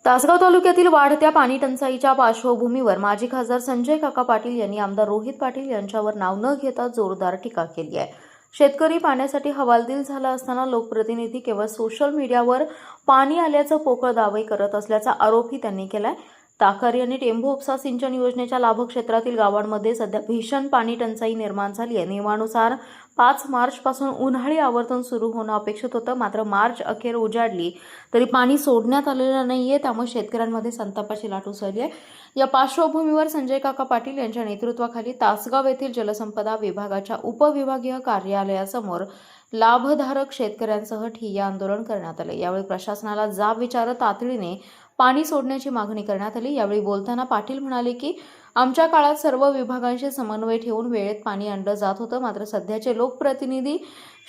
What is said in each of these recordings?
तासगाव तालुक्यातील वाढत्या पाणी टंचाईच्या पार्श्वभूमीवर माजी खासदार संजय काका पाटील यांनी आमदार रोहित पाटील यांच्यावर नाव न घेता जोरदार टीका केली आहे। शेतकरी पाण्यासाठी हवालदिल झाला असताना लोकप्रतिनिधी केवळ सोशल मीडियावर पाणी आल्याचं पोकळ दावे करत असल्याचा आरोपही त्यांनी केलाय। ताकारी आणि टेंभू उपसा सिंचन योजनेच्या लाभक्षेत्रातील गावांमध्ये सध्या भीषण पाणी टंचाई निर्माण झाली आहे। नियमानुसार 5 मार्चपासून उन्हाळी आवर्तन सुरू होणं अपेक्षित होतं, मात्र मार्च अखेर उजाडली तरी पाणी सोडण्यात आलेलं नाहीये, त्यामुळे शेतकऱ्यांमध्ये संतापाची लाट उसळली आहे। या पार्श्वभूमीवर संजय काका पाटील यांच्या नेतृत्वाखाली तासगाव येथील जलसंपदा विभागाच्या उपविभागीय कार्यालयासमोर लाभधारक शेतकऱ्यांसह ठिय्या आंदोलन करण्यात आले। यावेळी प्रशासनाला जाब विचारत तातडीने पाणी सोडण्याची मागणी करण्यात आली। यावेळी बोलताना पाटील म्हणाले की आमच्या काळात सर्व विभागांशी समन्वय ठेवून वेळेत पाणी आणलं जात होतं, मात्र सध्याचे लोकप्रतिनिधी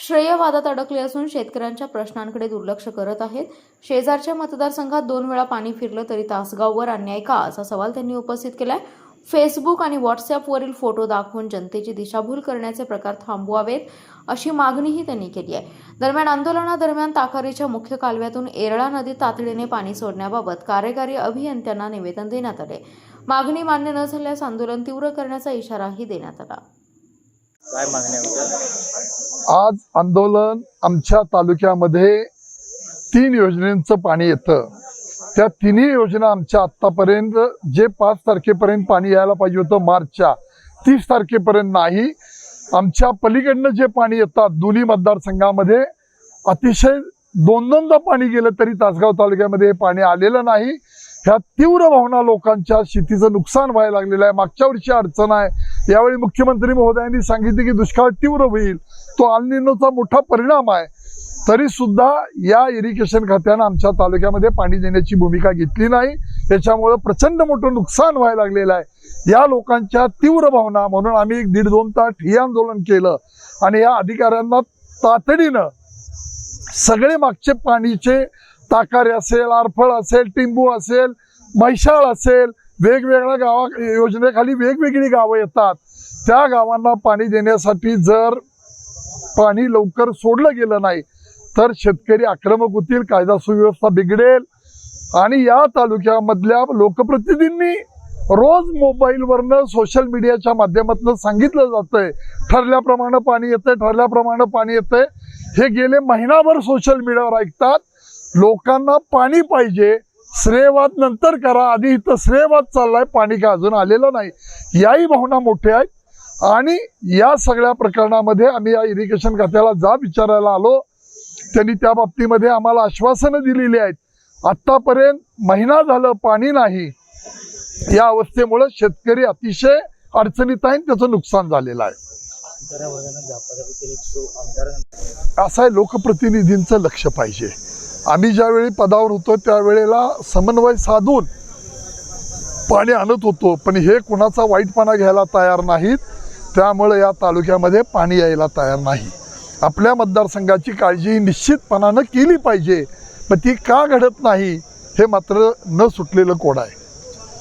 श्रेयवादात अडकले असून शेतकऱ्यांच्या प्रश्नांकडे दुर्लक्ष करत आहेत। शेजारच्या मतदारसंघात 2 वेळा पाणी फिरलं तरी तासगाववर अन्याय का, असा सवाल त्यांनी उपस्थित केलाय। फेसबुक आणि व्हॉट्सअपवरील फोटो दाखवून जनतेची दिशाभूल करण्याचे प्रकार थांबवावेत, अशी मागणीही त्यांनी केली आहे। दरम्यान आंदोलनादरम्यान ताकारीच्या मुख्य कालव्यातून एरळा नदीत तातडीने पाणी सोडण्याबाबत कार्यकारी अभियंत्यांना निवेदन देण्यात आले। मागणी मान्य न झाल्यास आंदोलन तीव्र करण्याचा इशाराही देण्यात आला। काय मागणी आहे? आज आंदोलन आमच्या तालुक्यामध्ये 3 योजनांचं पाणी येतं। त्या तिन्ही योजना आमच्या आत्तापर्यंत जे 5 तारखेपर्यंत पाणी यायला पाहिजे होतं मार्चच्या 30 तारखेपर्यंत नाही। आमच्या पलीकडनं जे पाणी येतात दोन्ही मतदारसंघामध्ये अतिशय 2-2दा पाणी गेलं तरी तासगाव तालुक्यामध्ये हे पाणी आलेलं नाही। ह्या तीव्र भावना लोकांच्या शेतीचं नुकसान व्हायला लागलेलं आहे। मागच्या वर्षी अडचण आहे, यावेळी मुख्यमंत्री महोदयांनी सांगितले की दुष्काळ तीव्र होईल, तो अल निनोचा मोठा परिणाम आहे। तरी सुद्धा या इरिगेशन खात्यानं आमच्या तालुक्यामध्ये पाणी देण्याची भूमिका घेतली नाही। त्याच्यामुळे प्रचंड मोठं नुकसान व्हायला लागलेलं आहे। या लोकांच्या तीव्र भावना म्हणून आम्ही 1.5-2 तास ठिय्या आंदोलन केलं आणि या अधिकाऱ्यांना तातडीनं सगळे मागचे पाणीचे ताकारी असेल, आरफळ असेल, टिंबू असेल, म्हैसाळ असेल, वेगवेगळ्या योजनेखाली वेगवेगळी गावं येतात, त्या गावांना पाणी देण्यासाठी जर पाणी लवकर सोडलं गेलं नाही तर शेतकरी आक्रमक होतील, कायदा सुव्यवस्था बिघडेल। आणि या तालुक्यामधल्या लोकप्रतिनिधींनी रोज मोबाईलवरनं सोशल मीडियाच्या माध्यमातून सांगितलं जातंय ठरल्याप्रमाणे पाणी येतंय, ठरल्याप्रमाणे पाणी येतंय। हे गेले महिनाभर सोशल मीडियावर ऐकतात। लोकांना पाणी पाहिजे, श्रेयवाद नंतर करा, आधी इथं श्रेयवाद चाललाय, पाणी काय अजून आलेलं नाही, याही भावना मोठ्या आहेत। आणि या सगळ्या प्रकरणामध्ये आम्ही या इरिगेशन खात्याला जाब विचारायला आलो। त्यांनी त्या बाबतीमध्ये आम्हाला आश्वासनं दिलेली आहेत। आत्तापर्यंत महिना झालं पाणी नाही। या अवस्थेमुळे शेतकरी अतिशय अडचणीत आहे, त्याचं नुकसान झालेलं आहे। असं आहे, लोकप्रतिनिधींचं लक्ष पाहिजे। आम्ही ज्यावेळी पदावर होतो त्यावेळेला समन्वय साधून पाणी आणत होतो, पण हे कुणाचा वाईटपणा घ्यायला तयार नाहीत, त्यामुळे या तालुक्यामध्ये पाणी यायला तयार नाही। आपल्या मतदारसंघाची काळजी निश्चितपणानं केली पाहिजे, पण ती का घडत नाही हे मात्र न सुटलेलं कोड आहे।